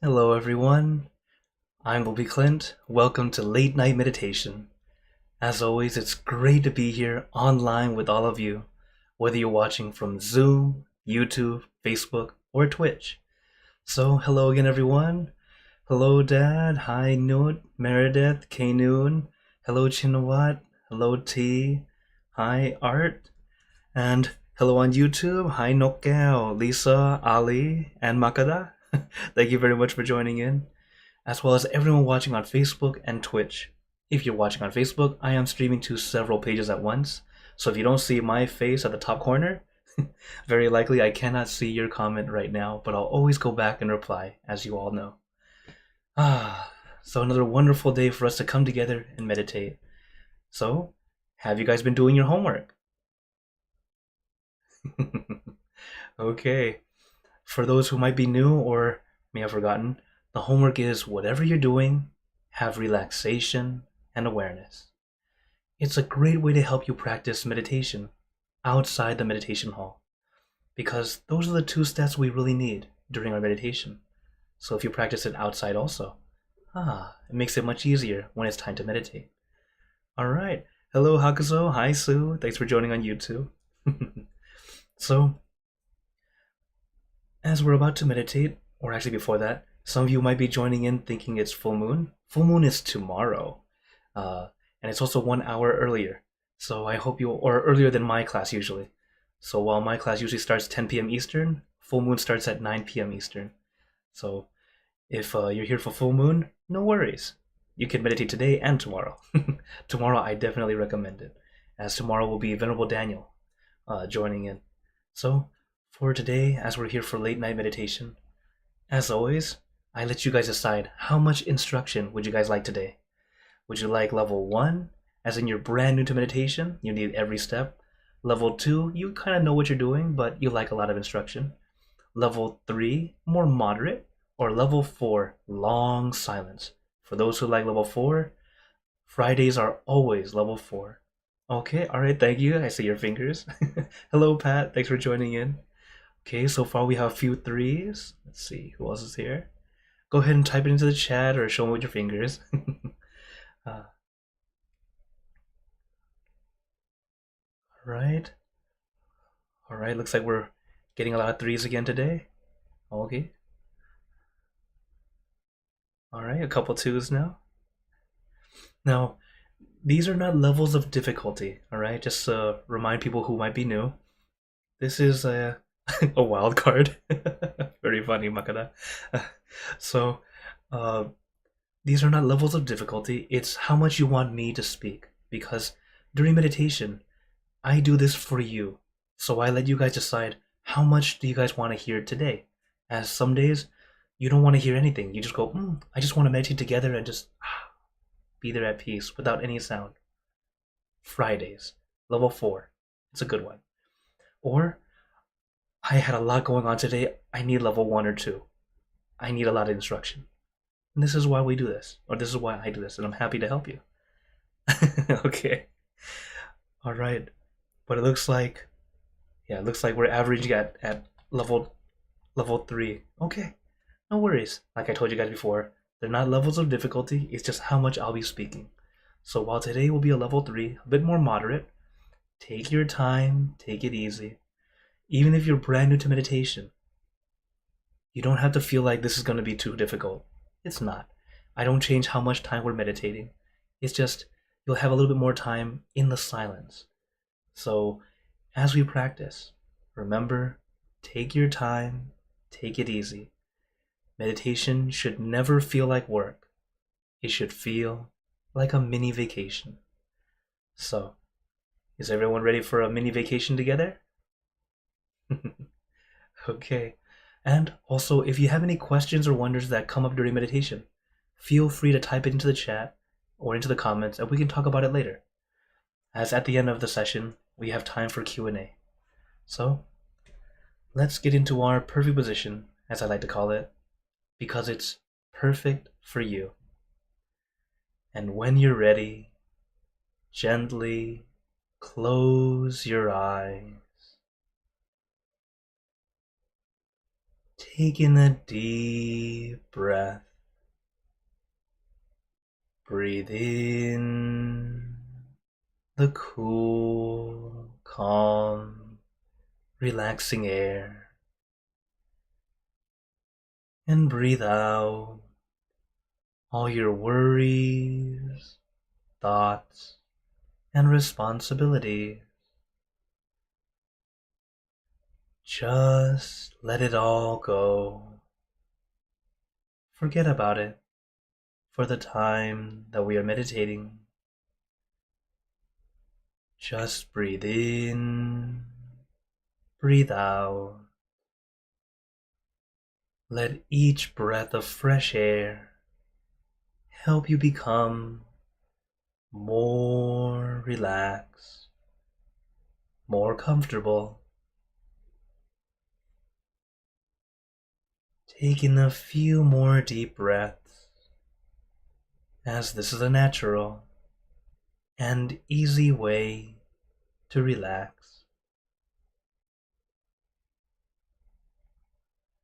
Hello, everyone. I'm Bobby Clint. Welcome to Late Night Meditation. As always, it's great to be here online with all of you, whether you're watching from Zoom, YouTube, Facebook, or Twitch. So, hello again, everyone. Hello, Dad. Hi, Noot, Meredith, K-Noon. Hello, Chinawat. Hello, T. Hi, Art. And hello on YouTube. Hi, Nokao, Lisa, Ali, and Makada. Thank you very much for joining in, as well as everyone watching on Facebook and Twitch. If you're watching on Facebook, I am streaming to several pages at once, so if you don't see my face at the top corner, very likely I cannot see your comment right now, but I'll always go back and reply, as you all know. So another wonderful day for us to come together and meditate. So, have you guys been doing your homework? Okay. For those who might be new or may have forgotten, the homework is whatever you're doing, have relaxation and awareness. It's a great way to help you practice meditation outside the meditation hall, because those are the two steps we really need during our meditation. So if you practice it outside also, it makes it much easier when it's time to meditate. All right. Hello, Hakuzo. Hi, Sue. Thanks for joining on YouTube. So, as we're about to meditate, or actually before that, some of you might be joining in thinking it's full moon. Full moon is tomorrow, and it's also 1 hour earlier. So I hope or earlier than my class usually. So while my class usually starts 10 p.m. Eastern, full moon starts at 9 p.m. Eastern. So if you're here for full moon, no worries. You can meditate today and tomorrow. Tomorrow I definitely recommend it, as tomorrow will be Venerable Daniel joining in. So for today, as we're here for late night meditation, as always, I let you guys decide how much instruction would you guys like today. Would you like level 1, as in you're brand new to meditation, you need every step? Level 2, you kind of know what you're doing, but you like a lot of instruction. Level 3, more moderate. Or level 4, long silence. For those who like level 4, Fridays are always level 4. Okay, alright, thank you. I see your fingers. Hello, Pat. Thanks for joining in. Okay, so far we have a few 3s. Let's see, who else is here? Go ahead and type it into the chat or show me with your fingers. Alright. Alright, looks like we're getting a lot of 3s again today. Okay. Alright, a couple 2s now. Now, these are not levels of difficulty, alright? Just to remind people who might be new. This is a, a wild card. Very funny, Makada. So, these are not levels of difficulty, it's how much you want me to speak. Because during meditation, I do this for you. So I let you guys decide how much do you guys want to hear today. As some days, you don't want to hear anything. You just go, I just want to meditate together and just be there at peace without any sound. Fridays, level 4. It's a good one. Or, I had a lot going on today. I need level 1 or 2. I need a lot of instruction. And this is why we do this. Or this is why I do this. And I'm happy to help you. Okay. Alright. But it looks like we're averaging at level 3. Okay. No worries. Like I told you guys before, they're not levels of difficulty, it's just how much I'll be speaking. So while today will be a level 3, a bit more moderate, take your time, take it easy. Even if you're brand new to meditation, you don't have to feel like this is going to be too difficult. It's not. I don't change how much time we're meditating. It's just you'll have a little bit more time in the silence. So as we practice, remember, take your time, take it easy. Meditation should never feel like work. It should feel like a mini vacation. So, is everyone ready for a mini vacation together? Okay. And also, if you have any questions or wonders that come up during meditation, feel free to type it into the chat or into the comments and we can talk about it later. As at the end of the session, we have time for Q&A. So, let's get into our perfect position, as I like to call it, because it's perfect for you. And when you're ready, gently close your eyes. Take in a deep breath. Breathe in the cool, calm, relaxing air. And breathe out all your worries, thoughts, and responsibilities. Just let it all go. Forget about it for the time that we are meditating. Just breathe in, breathe out. Let each breath of fresh air help you become more relaxed, more comfortable. Take in a few more deep breaths, as this is a natural and easy way to relax.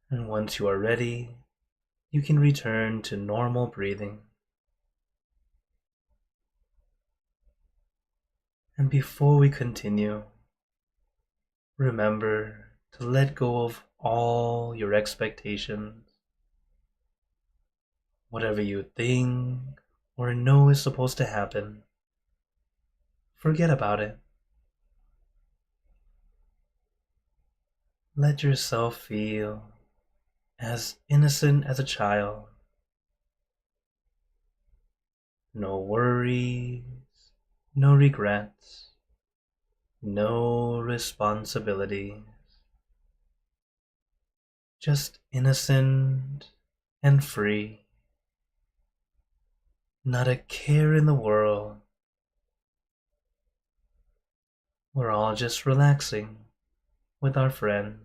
And once you are ready, you can return to normal breathing. And before we continue, remember to let go of all your expectations. Whatever you think or know is supposed to happen, forget about it. Let yourself feel as innocent as a child. No worries, no regrets, no responsibilities. Just innocent and free. Not a care in the world. We're all just relaxing with our friends.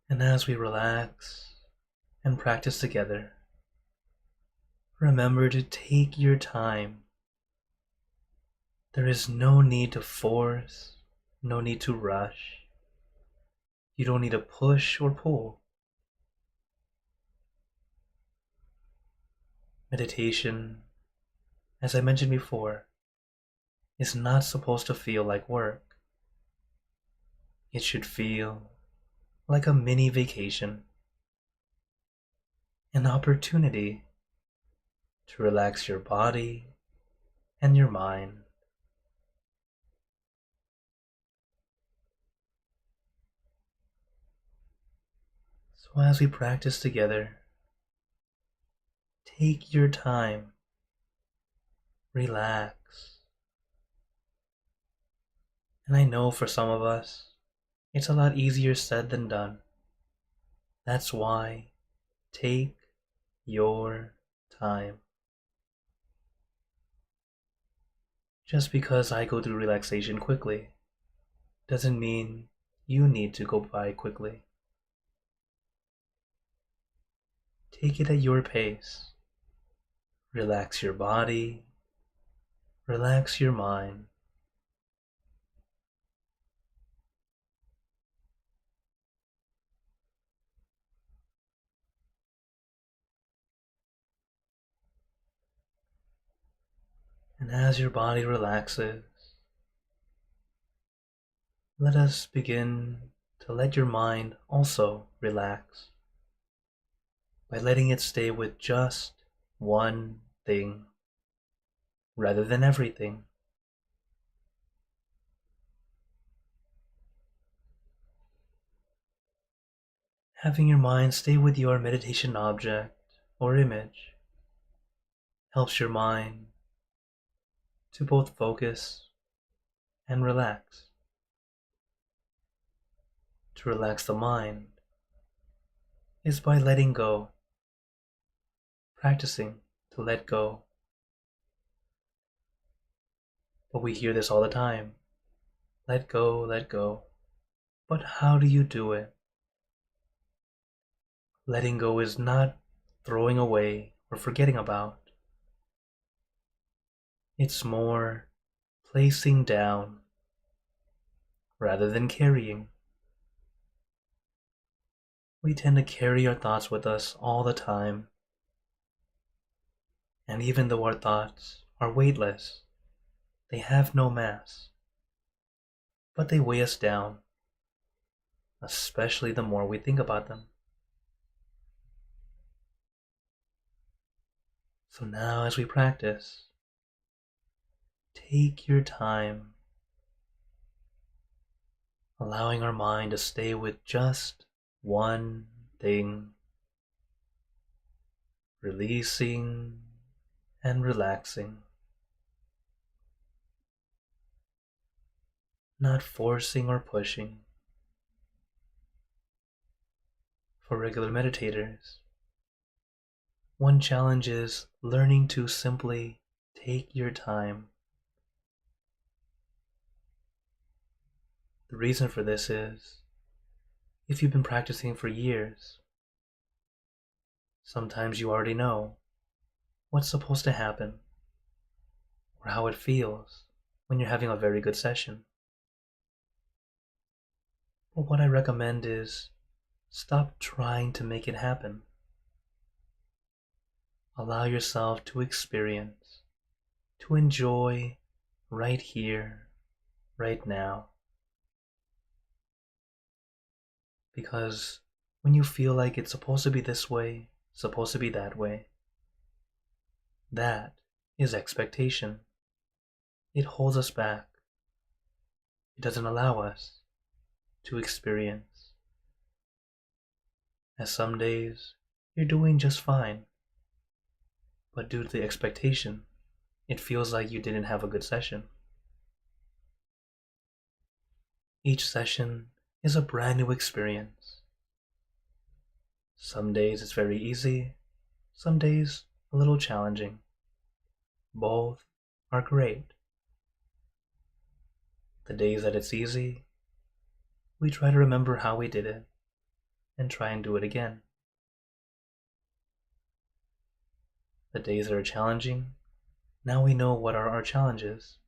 And as we relax and practice together, remember to take your time. There is no need to force, no need to rush. You don't need to push or pull. Meditation, as I mentioned before, is not supposed to feel like work. It should feel like a mini vacation, an opportunity to relax your body and your mind. So as we practice together, take your time, relax. And I know for some of us, it's a lot easier said than done. That's why take your time. Just because I go through relaxation quickly doesn't mean you need to go by quickly. Take it at your pace. Relax your body, relax your mind. And as your body relaxes, let us begin to let your mind also relax by letting it stay with just one thing rather than everything. Having your mind stay with your meditation object or image helps your mind to both focus and relax. To relax the mind is by letting go, practicing to let go. But we hear this all the time. Let go, let go. But how do you do it? Letting go is not throwing away or forgetting about. It's more placing down rather than carrying. We tend to carry our thoughts with us all the time, and even though our thoughts are weightless, they have no mass, but they weigh us down, especially the more we think about them. So now as we practice, take your time, allowing our mind to stay with just one thing, releasing and relaxing, not forcing or pushing. For regular meditators, one challenge is learning to simply take your time. The reason for this is, if you've been practicing for years, sometimes you already know what's supposed to happen or how it feels when you're having a very good session. But what I recommend is stop trying to make it happen. Allow yourself to experience, to enjoy right here, right now. Because when you feel like it's supposed to be this way, supposed to be that way, that is expectation. It holds us back. It doesn't allow us to experience. As some days you're doing just fine, but due to the expectation, it feels like you didn't have a good session. Each session is a brand new experience. Some days it's very easy, some days a little challenging. Both are great. The days that it's easy, we try to remember how we did it and try and do it again. The days that are challenging, now we know what are our challenges,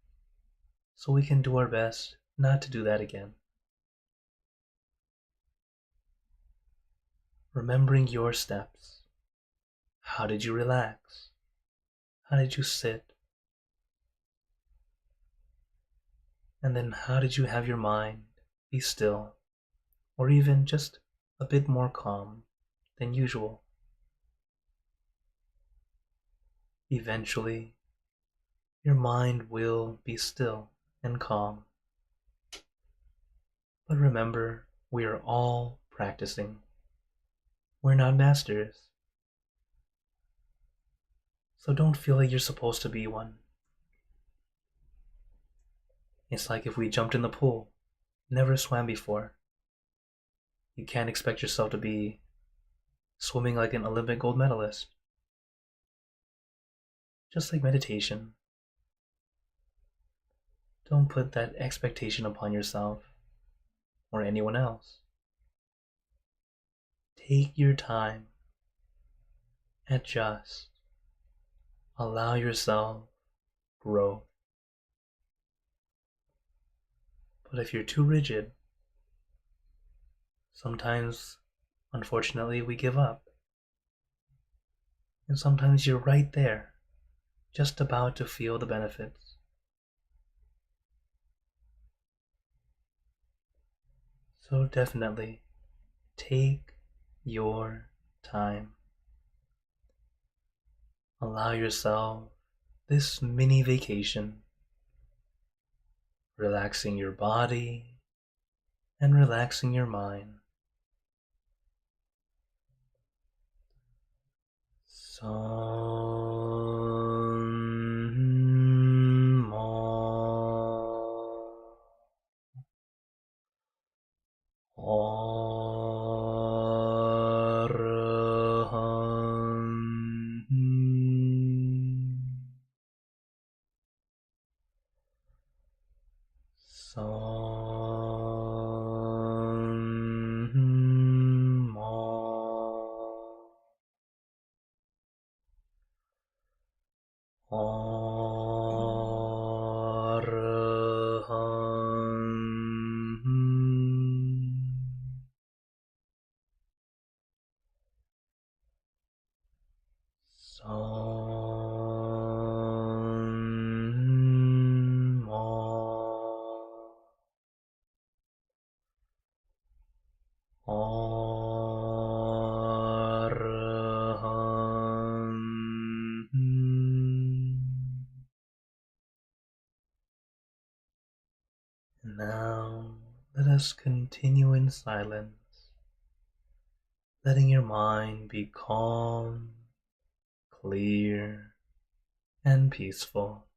so we can do our best not to do that again. Remembering your steps. How did you relax? How did you sit? And then how did you have your mind be still, or even just a bit more calm than usual? Eventually, your mind will be still and calm. But remember, we are all practicing. We're not masters. So don't feel like you're supposed to be one. It's like if we jumped in the pool, never swam before. You can't expect yourself to be swimming like an Olympic gold medalist. Just like meditation. Don't put that expectation upon yourself or anyone else. Take your time. Adjust. Allow yourself growth. But if you're too rigid, sometimes, unfortunately, we give up. And sometimes you're right there, just about to feel the benefits. So definitely, take your time. Allow yourself this mini vacation, relaxing your body and relaxing your mind. Arahant. And now let us continue in silence, letting your mind be calm, clear, and peaceful.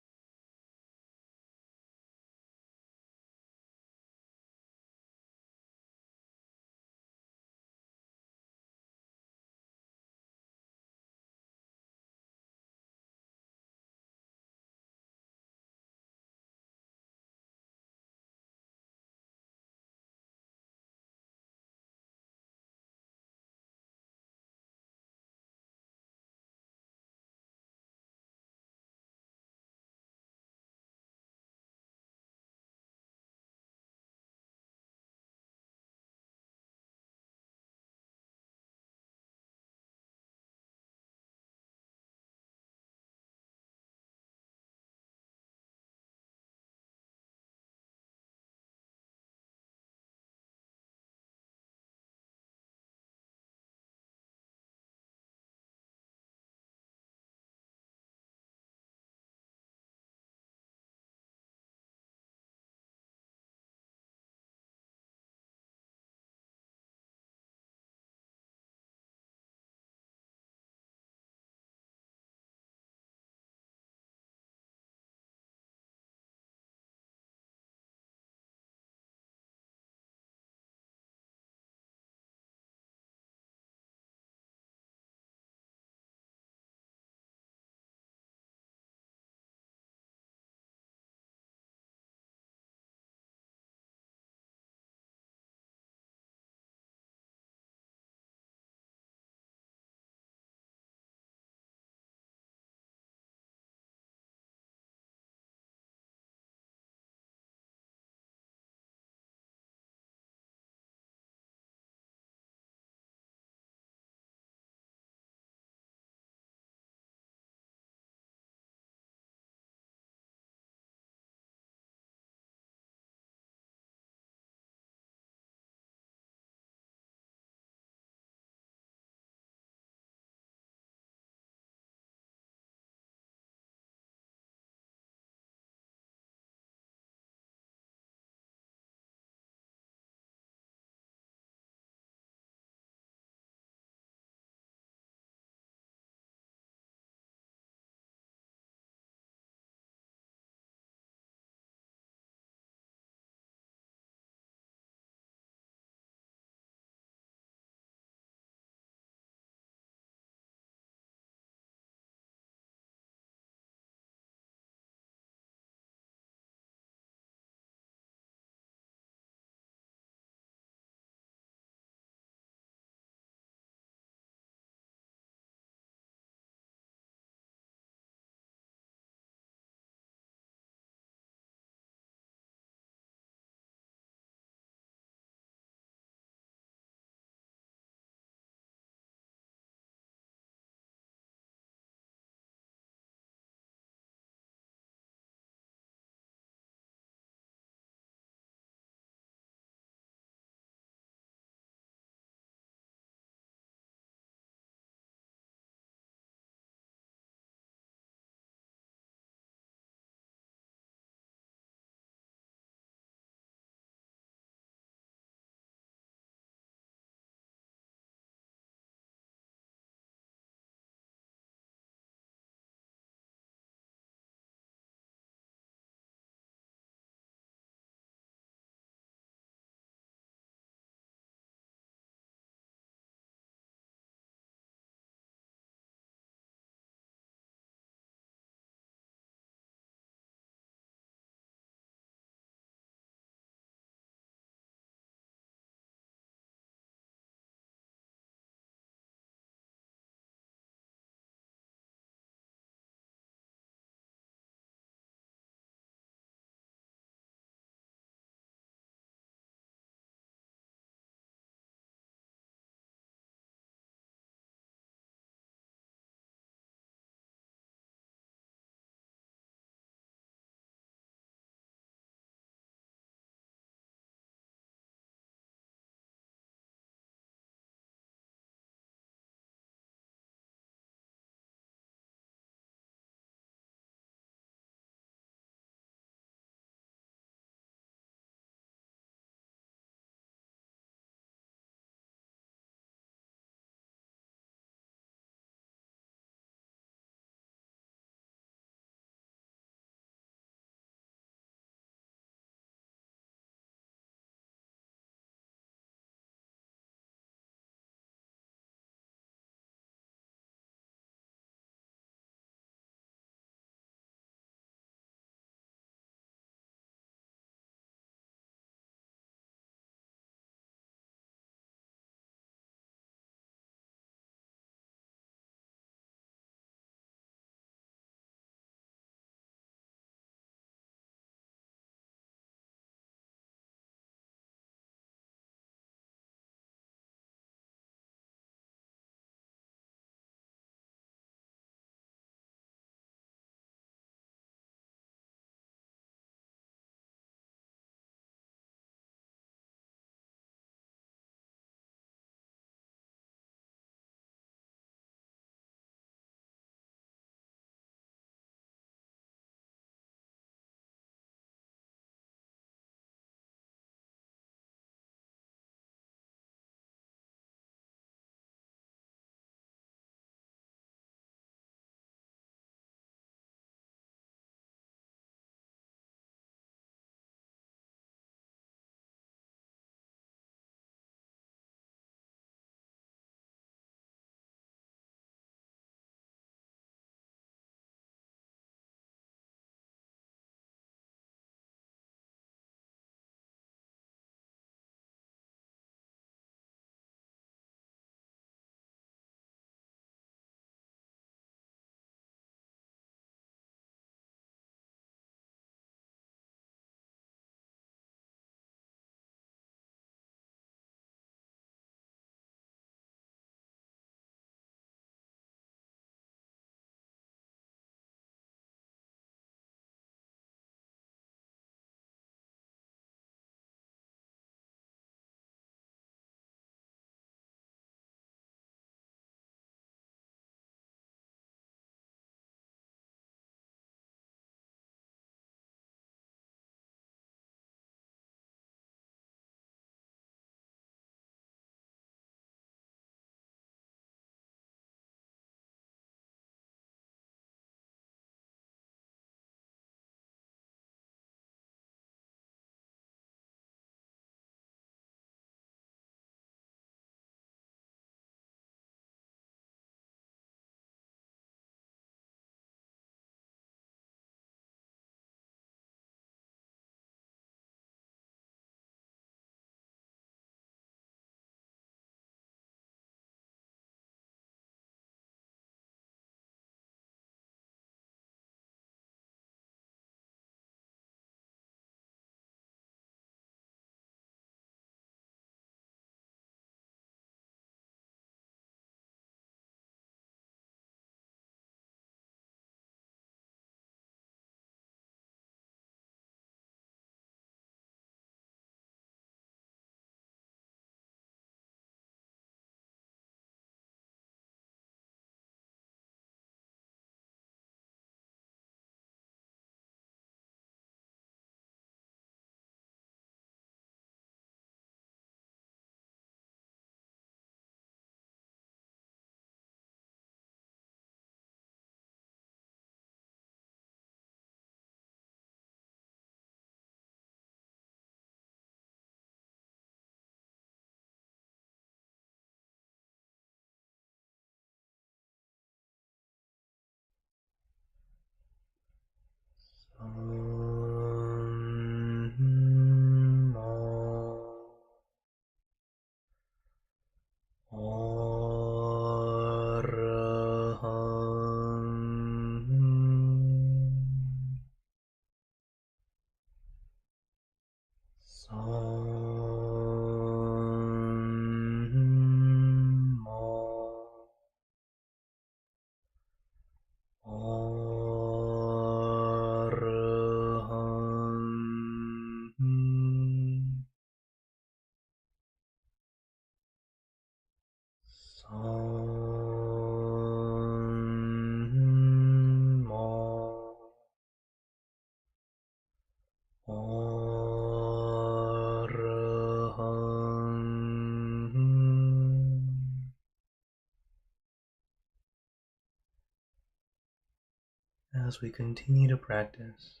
As we continue to practice,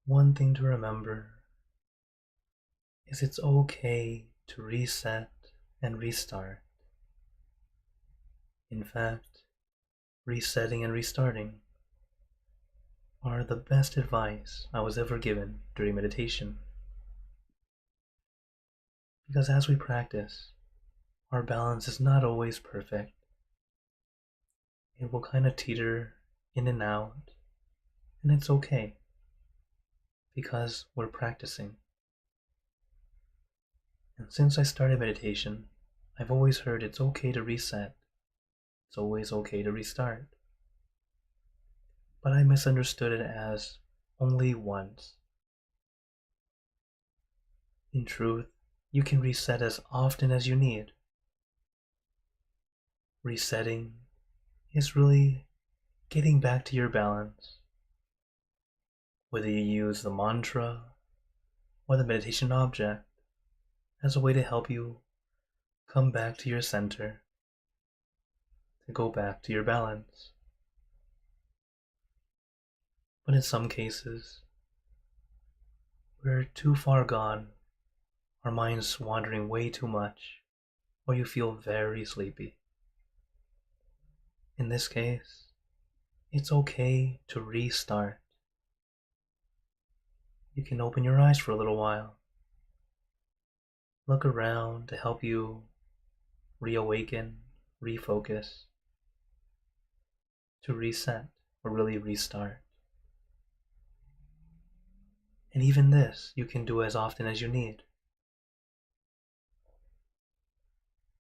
one thing to remember is it's okay to reset and restart. In fact, resetting and restarting are the best advice I was ever given during meditation. Because as we practice, our balance is not always perfect. It will kind of teeter in and out, and it's okay because we're practicing. And since I started meditation, I've always heard it's okay to reset. It's always okay to restart. But I misunderstood it as only once. In truth, you can reset as often as you need. Resetting is really getting back to your balance. Whether you use the mantra or the meditation object as a way to help you come back to your center, to go back to your balance. But in some cases, we're too far gone, our mind's wandering way too much, or you feel very sleepy. In this case, it's okay to restart. You can open your eyes for a little while. Look around to help you reawaken, refocus, to reset, or really restart. And even this you can do as often as you need.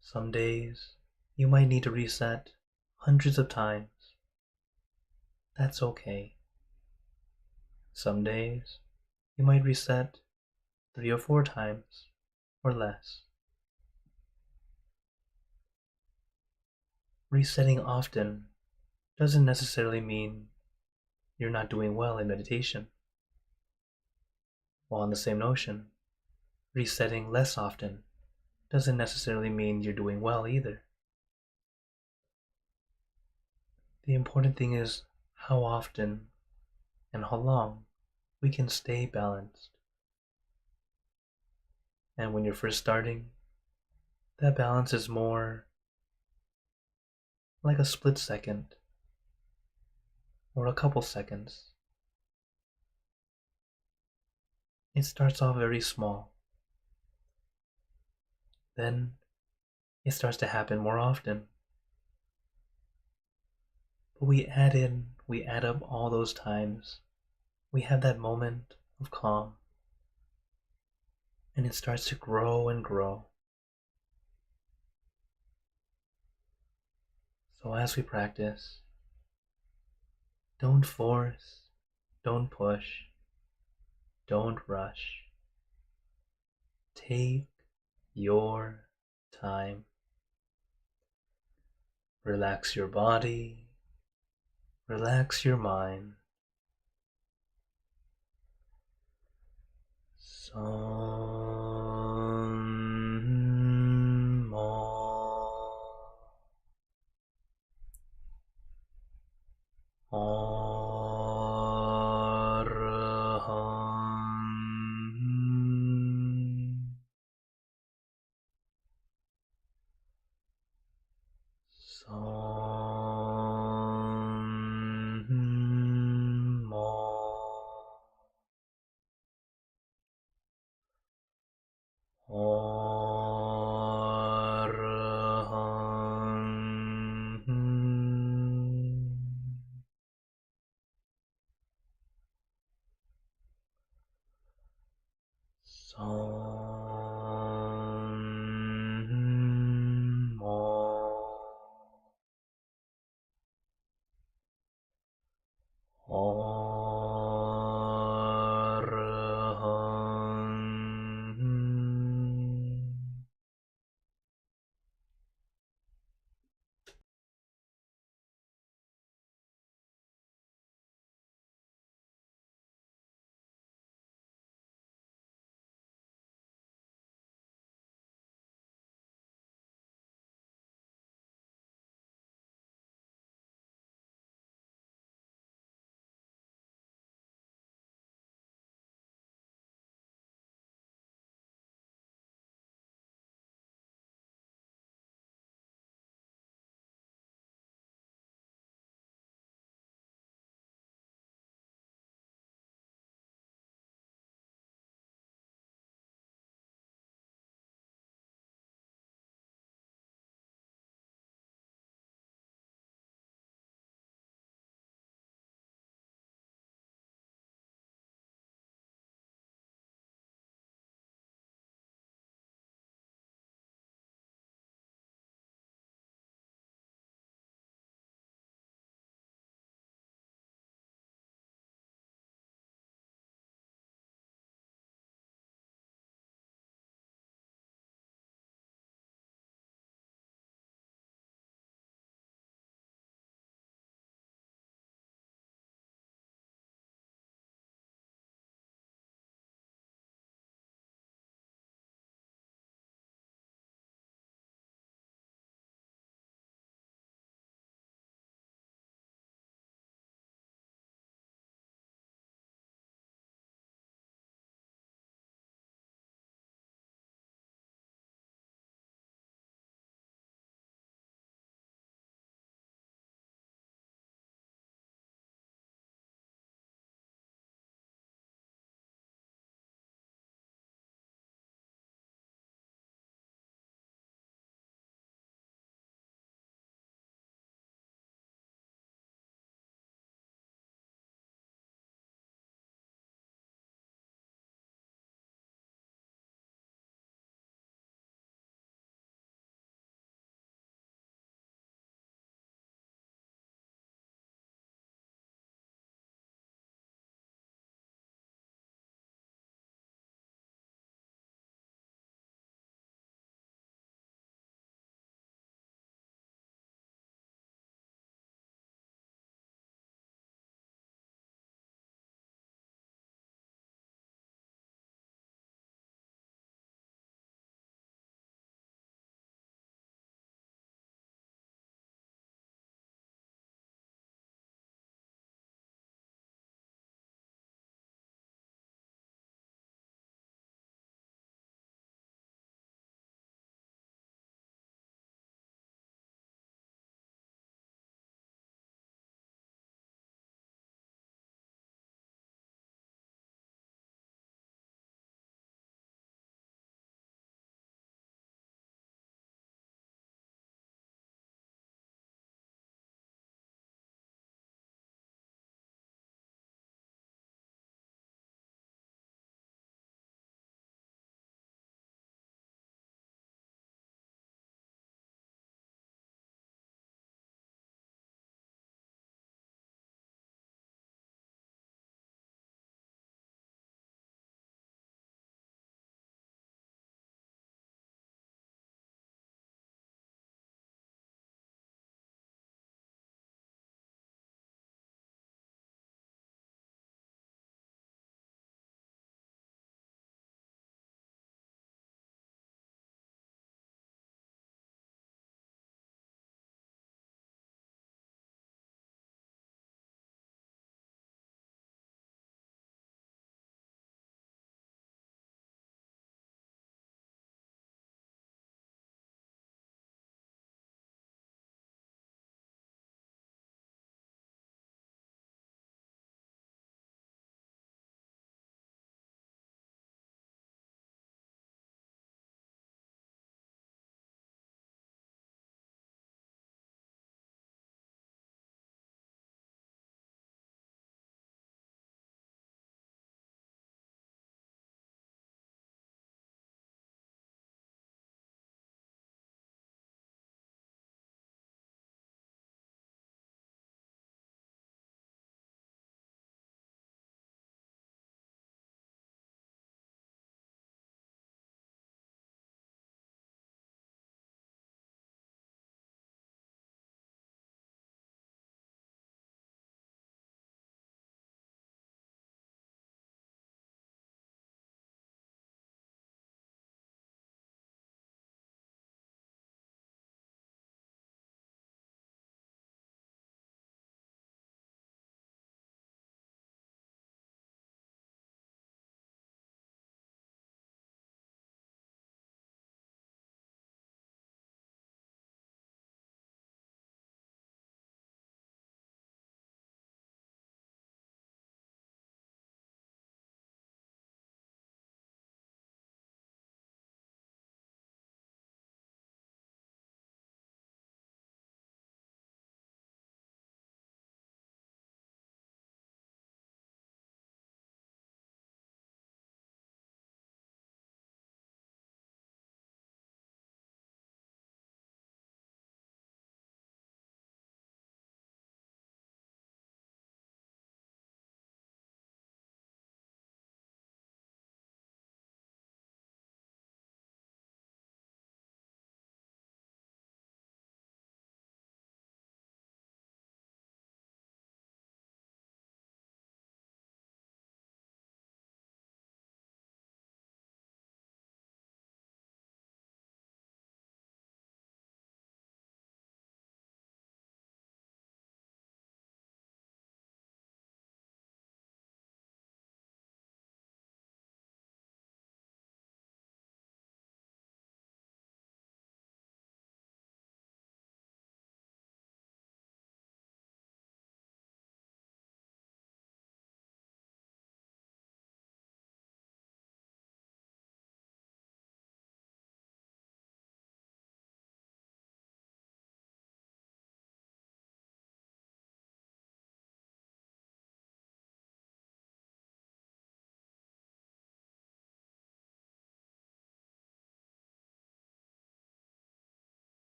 Some days you might need to reset hundreds of times. That's okay. Some days you might reset 3 or 4 times or less. Resetting often doesn't necessarily mean you're not doing well in meditation. While on the same notion, resetting less often doesn't necessarily mean you're doing well either. The important thing is how often and how long we can stay balanced. And when you're first starting, that balance is more like a split second or a couple seconds. It starts off very small. Then it starts to happen more often. But we add up all those times. We have that moment of calm. And it starts to grow and grow. So as we practice, don't force, don't push, don't rush. Take your time. Relax your body, relax your mind.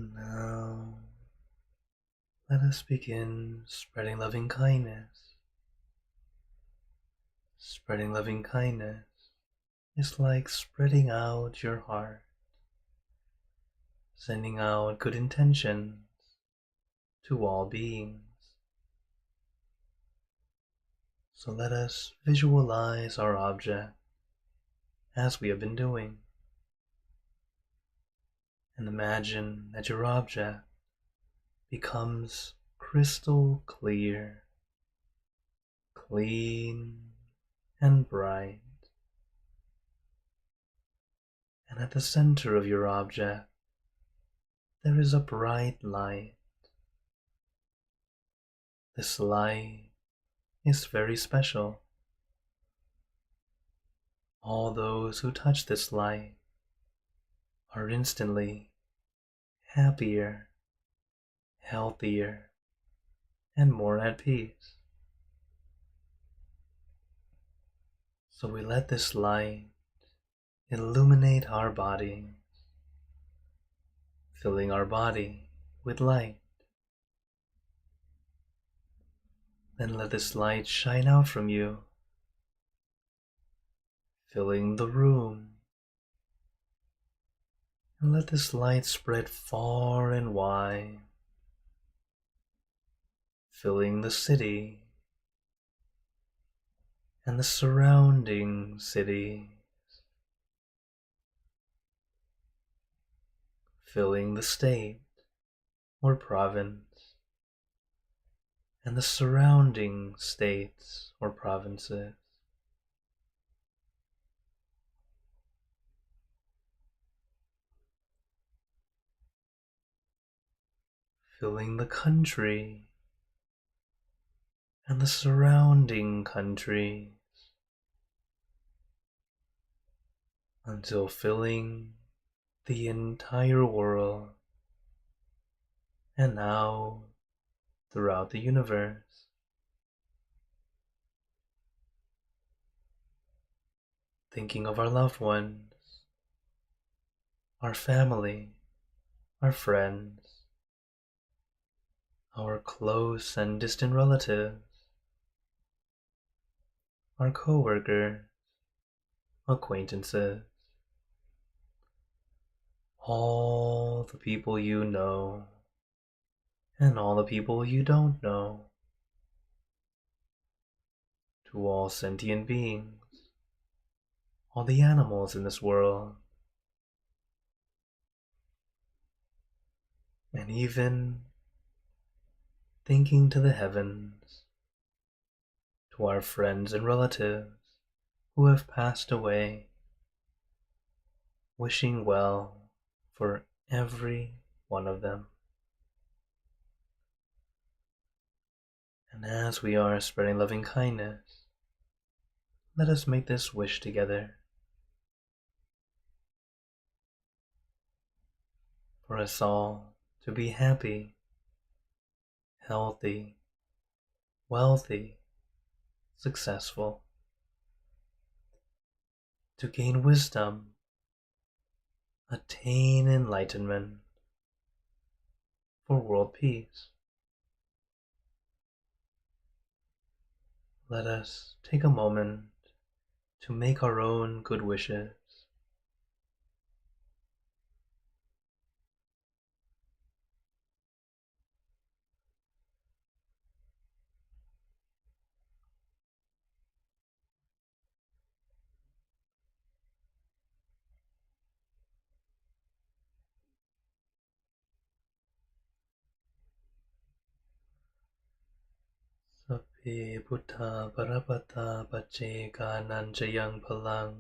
Now, let us begin spreading loving kindness. Spreading loving kindness is like spreading out your heart, sending out good intentions to all beings. So let us visualize our object as we have been doing, and imagine that your object becomes crystal clear, clean, and bright. And at the center of your object, there is a bright light. This light is very special. All those who touch this light are instantly happier, healthier, and more at peace. So we let this light illuminate our body, filling our body with light. Then let this light shine out from you, filling the room. And let this light spread far and wide, filling the city and the surrounding cities, filling the state or province and the surrounding states or provinces. Filling the country and the surrounding countries, until filling the entire world, and now throughout the universe. Thinking of our loved ones, our family, our friends, our close and distant relatives, our co-workers, acquaintances, all the people you know, and all the people you don't know, to all sentient beings, all the animals in this world, and even thinking to the heavens, to our friends and relatives who have passed away, wishing well for every one of them. And as we are spreading loving kindness, let us make this wish together. For us all to be happy, healthy, wealthy, successful, to gain wisdom, attain enlightenment, for world peace. Let us take a moment to make our own good wishes. Sappe Buddha Parapata Pacceka Nanjayang Palang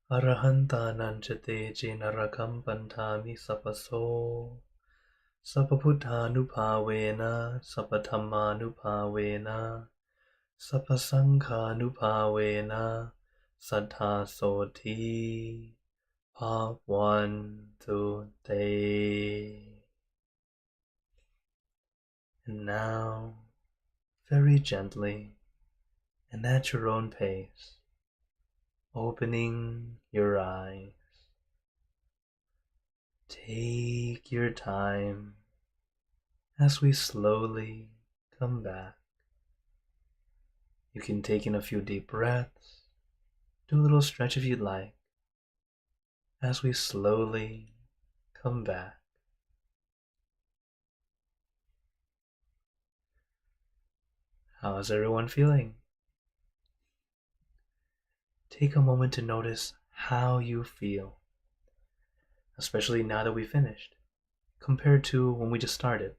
Arahanta Nanjate Jinarakam Pantami Sapaso Sapabuddhanupavena Sapathammanupavena Sapasanghanupavena Saddha Soti Bhagavante. And now, very gently and at your own pace, opening your eyes, Take your time as we slowly come back. You can take in a few deep breaths, do a little stretch if you'd like, as we slowly come back. How is everyone feeling? Take a moment to notice how you feel, especially now that we finished, compared to when we just started.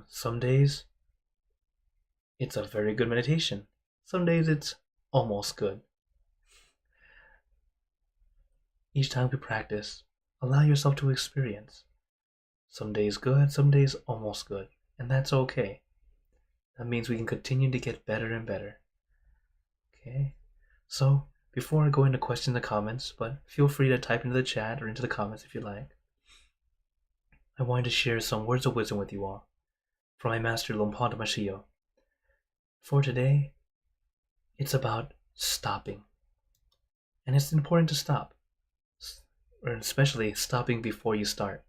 Some days it's a very good meditation. Some days it's almost good. Each time we practice, allow yourself to experience. Some days good, some days almost good, and that's okay. That means we can continue to get better and better. Okay? So, before I go into questions and comments, but feel free to type into the chat or into the comments if you like, I wanted to share some words of wisdom with you all from my master Lompa Mashio. For today, it's about stopping. And it's important to stop, or especially stopping before you start.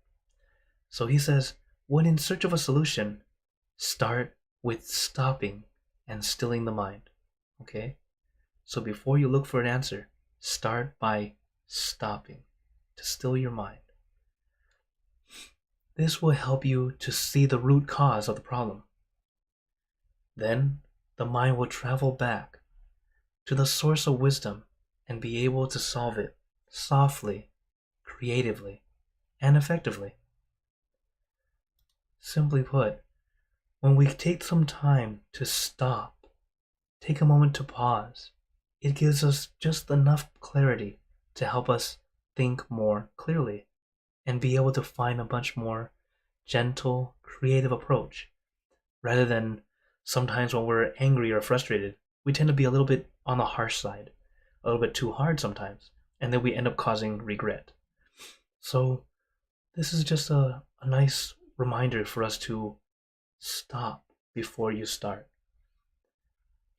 So he says, when in search of a solution, start with stopping and stilling the mind. Okay? So before you look for an answer, start by stopping to still your mind. This will help you to see the root cause of the problem. Then the mind will travel back to the source of wisdom and be able to solve it softly, creatively, and effectively. Simply put, when we take some time to stop, take a moment to pause, it gives us just enough clarity to help us think more clearly and be able to find a much more gentle, creative approach. Rather than sometimes when we're angry or frustrated, we tend to be a little bit on the harsh side, a little bit too hard sometimes, and then we end up causing regret. So this is just a nice reminder for us to stop before you start.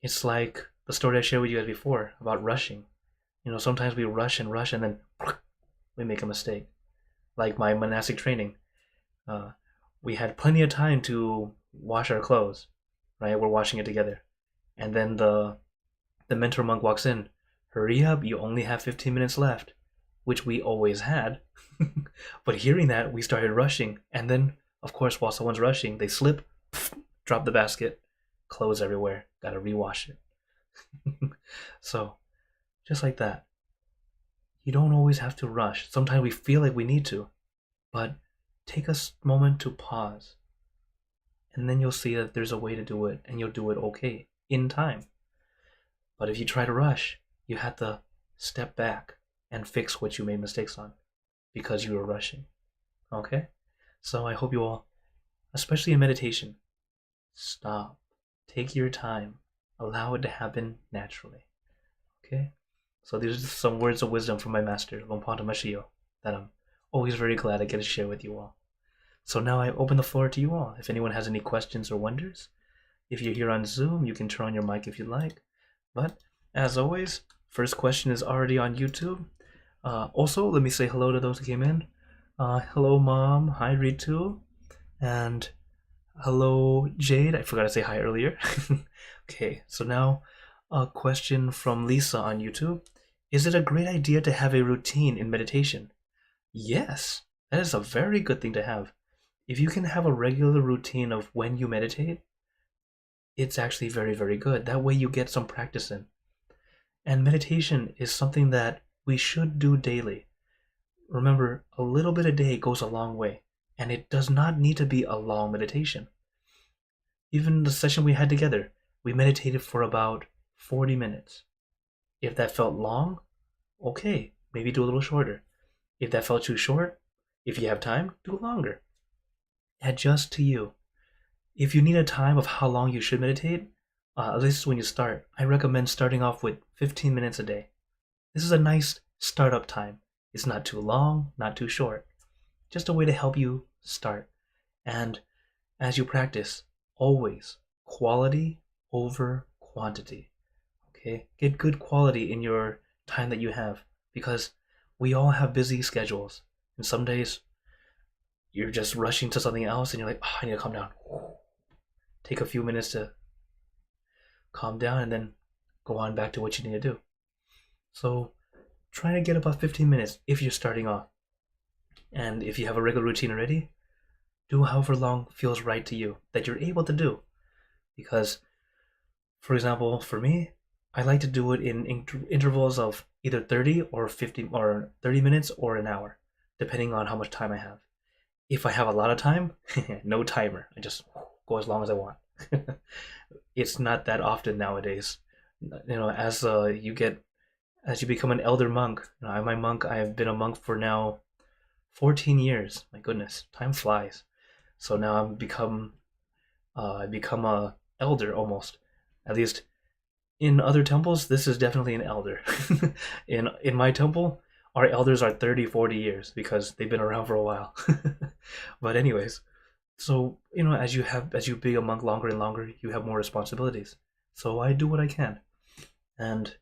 It's like the story I shared with you guys before about rushing. Sometimes we rush and then we make a mistake. Like my monastic training, we had plenty of time to wash our clothes, right? We're washing it together. And then the mentor monk walks in. Hurry up, you only have 15 minutes left, which we always had. But hearing that, we started rushing. And then, of course, while someone's rushing, they slip, drop the basket, clothes everywhere, gotta rewash it. So, just like that. You don't always have to rush. Sometimes we feel like we need to, but take a moment to pause. And then you'll see that there's a way to do it, and you'll do it okay, in time. But if you try to rush, you have to step back and fix what you made mistakes on because you were rushing. Okay? So I hope you all, especially in meditation, stop. Take your time. Allow it to happen naturally. Okay? So these are some words of wisdom from my master, Lompa Mashio, that I'm always very glad I get to share with you all. So now I open the floor to you all. If anyone has any questions or wonders, if you're here on Zoom, you can turn on your mic if you'd like. But as always, first question is already on YouTube. Also, let me say hello to those who came in. Hello, Mom. Hi, Ritu. And hello, Jade. I forgot to say hi earlier. Okay, so now a question from Lisa on YouTube. Is it a great idea to have a routine in meditation? Yes, that is a very good thing to have. If you can have a regular routine of when you meditate, it's actually very, very good. That way you get some practice in. And meditation is something that we should do daily. Remember, a little bit a day goes a long way, and it does not need to be a long meditation. Even the session we had together, we meditated for about 40 minutes. If that felt long, okay, maybe do a little shorter. If that felt too short, if you have time, do it longer. Adjust to you. If you need a time of how long you should meditate, at least when you start, I recommend starting off with 15 minutes a day. This is a nice startup time. It's not too long, not too short. Just a way to help you start. And as you practice, always quality over quantity. Okay? Get good quality in your time that you have, because we all have busy schedules, and some days you're just rushing to something else, and you're like, oh, I need to calm down. Take a few minutes to calm down, and then go on back to what you need to do. So try to get about 15 minutes if you're starting off. And if you have a regular routine already, do however long feels right to you that you're able to do. Because, for example, for me, I like to do it in intervals of either 30 or 50 or 30 minutes or an hour, depending on how much time I have. If I have a lot of time, no timer. I just go as long as I want. It's not that often nowadays. As you become an elder monk. I'm a monk. I have been a monk for now 14 years. My goodness, time flies. So now I become a elder almost. At least in other temples, this is definitely an elder. In my temple, our elders are 30, 40 years because they've been around for a while. But anyways, so as you be a monk longer and longer, you have more responsibilities. So I do what I can, and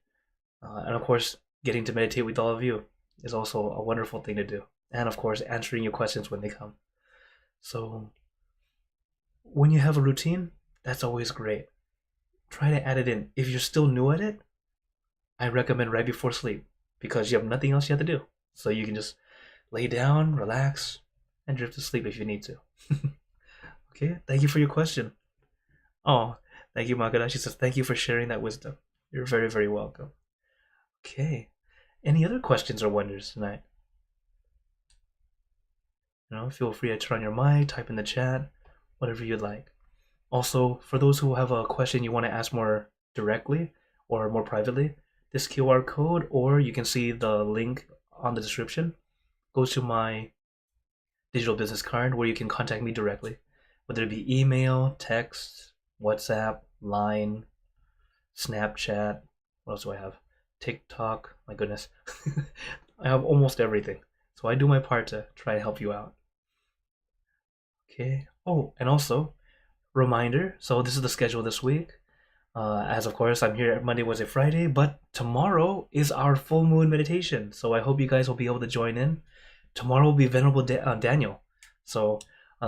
of course, getting to meditate with all of you is also a wonderful thing to do. And of course, answering your questions when they come. So when you have a routine, that's always great. Try to add it in. If you're still new at it, I recommend right before sleep because you have nothing else you have to do. So you can just lay down, relax, and drift to sleep if you need to. Okay, thank you for your question. Oh, thank you, Magada. She says, thank you for sharing that wisdom. You're very, very welcome. Okay, any other questions or wonders tonight? Feel free to turn on your mic, type in the chat, whatever you'd like. Also, for those who have a question you want to ask more directly or more privately, this QR code, or you can see the link on the description, goes to my digital business card where you can contact me directly, whether it be email, text, WhatsApp, Line, Snapchat. What else do I have? TikTok. My goodness. I have almost everything. So I do my part to try to help you out. Okay. Oh, and also, reminder, so this is the schedule this week. As of course, I'm here Monday, Wednesday, Friday, but tomorrow is our full moon meditation. So I hope you guys will be able to join in. Tomorrow will be Venerable Daniel. So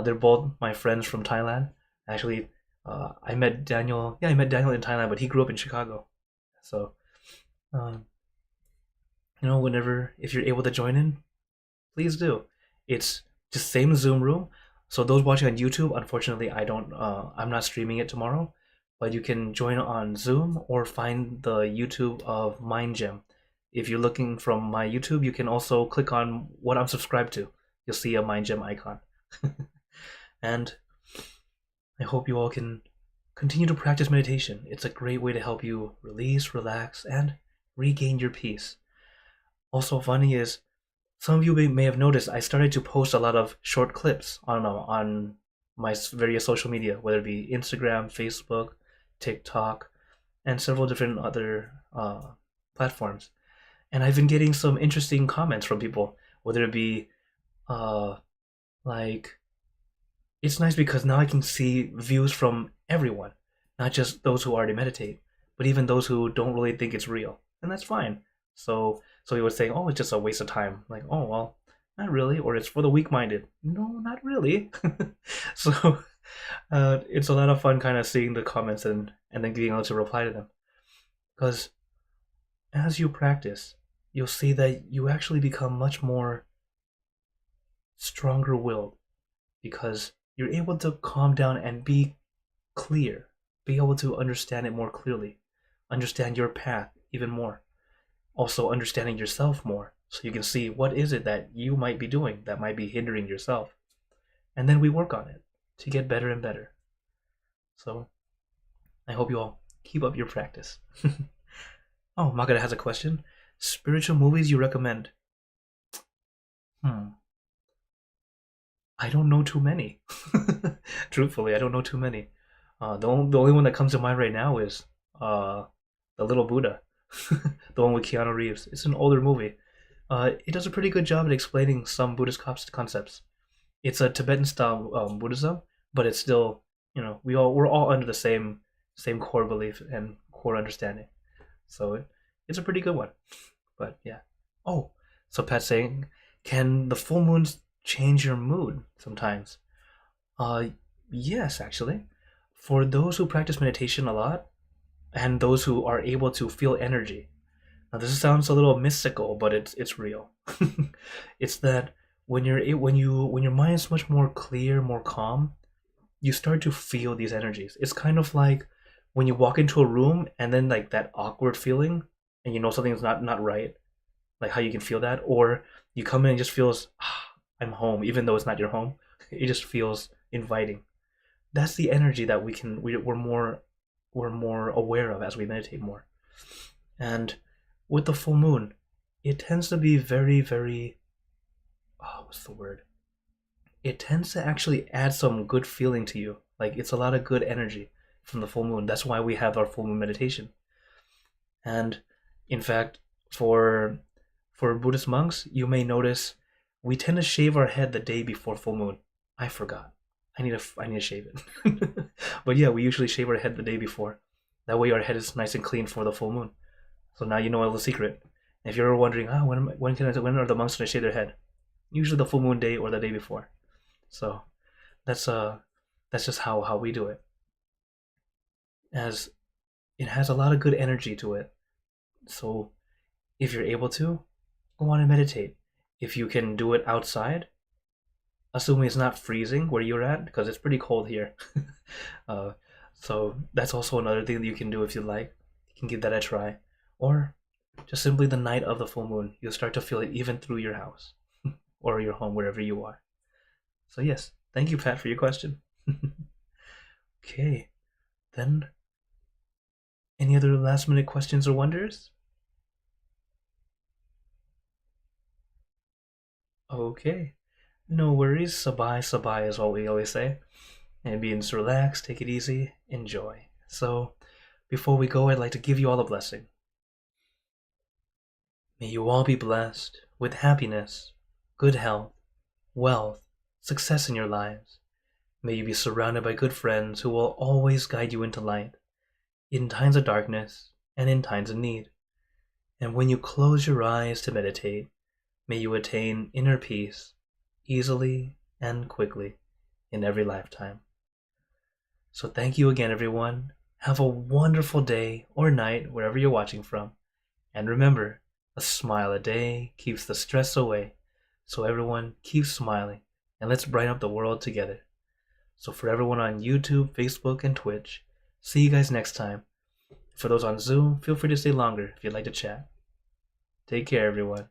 they're both my friends from Thailand. Actually, I met Daniel. Yeah, I met Daniel in Thailand, but he grew up in Chicago. So, whenever if you're able to join in, please do. It's just same Zoom room. So those watching on YouTube, unfortunately, I'm not streaming it tomorrow, but you can join on Zoom or find the YouTube of Mind Gem. If you're looking from my YouTube, you can also click on what I'm subscribed to. You'll see a Mind Gem icon. And I hope you all can continue to practice meditation. It's a great way to help you release, relax, and regain your peace. Also funny is, some of you may have noticed I started to post a lot of short clips on my various social media, whether it be Instagram, Facebook, TikTok, and several different other platforms. And I've been getting some interesting comments from people, whether it be like, it's nice because now I can see views from everyone, not just those who already meditate, but even those who don't really think it's real, and that's fine. So he was saying, oh, it's just a waste of time. Like, oh, well, not really. Or it's for the weak-minded. No, not really. So it's a lot of fun kind of seeing the comments and then being able to reply to them. Because as you practice, you'll see that you actually become much more stronger-willed because you're able to calm down and be clear, be able to understand it more clearly, understand your path even more. Also understanding yourself more, so you can see what is it that you might be doing that might be hindering yourself. And then we work on it to get better and better. So I hope you all keep up your practice. Oh, Magada has a question. Spiritual movies you recommend? I don't know too many. Truthfully, I don't know too many. The only one that comes to mind right now is The Little Buddha. The one with Keanu Reeves. It's an older movie. It does a pretty good job at explaining some Buddhist concepts. It's a Tibetan style Buddhism, but it's still, we're all under the same core belief and core understanding. So it's a pretty good one. But yeah. Oh, So Pat's saying, can the full moons change your mood sometimes? Uh, yes, actually. For those who practice meditation a lot and those who are able to feel energy. Now this sounds a little mystical, but it's real. It's that when your mind is much more clear, more calm, you start to feel these energies. It's kind of like when you walk into a room and then like that awkward feeling and you know something's not right, like how you can feel that, or you come in and just feels I'm home, even though it's not your home. It just feels inviting. That's the energy that we're more aware of as we meditate more. And with the full moon, it tends to be very what's the word? It tends to actually add some good feeling to you. Like it's a lot of good energy from the full moon. That's why we have our full moon meditation. And in fact, for Buddhist monks, you may notice we tend to shave our head the day before full moon. I forgot. I need to shave it. But yeah, we usually shave our head the day before. That way our head is nice and clean for the full moon. So now you know a little secret. If you're wondering, when are the monks going to shave their head? Usually the full moon day or the day before. So that's just how we do it. As it has a lot of good energy to it. So if you're able to, go on and meditate. If you can do it outside, assuming it's not freezing where you're at, because it's pretty cold here. uh, so that's also another thing that you can do if you like. You can give that a try. Or just simply the night of the full moon, you'll start to feel it even through your house or your home, wherever you are. So yes, thank you, Pat, for your question. Okay, then any other last minute questions or wonders? Okay, no worries. Sabai, sabai is what we always say. And being relaxed, take it easy, enjoy. So, before we go, I'd like to give you all a blessing. May you all be blessed with happiness, good health, wealth, success in your lives. May you be surrounded by good friends who will always guide you into light, in times of darkness and in times of need. And when you close your eyes to meditate, may you attain inner peace easily and quickly in every lifetime. So thank you again, everyone. Have a wonderful day or night wherever you're watching from. And remember, a smile a day keeps the stress away. So everyone, keep smiling and let's brighten up the world together. So for everyone on YouTube, Facebook, and Twitch, see you guys next time. For those on Zoom, feel free to stay longer if you'd like to chat. Take care, everyone.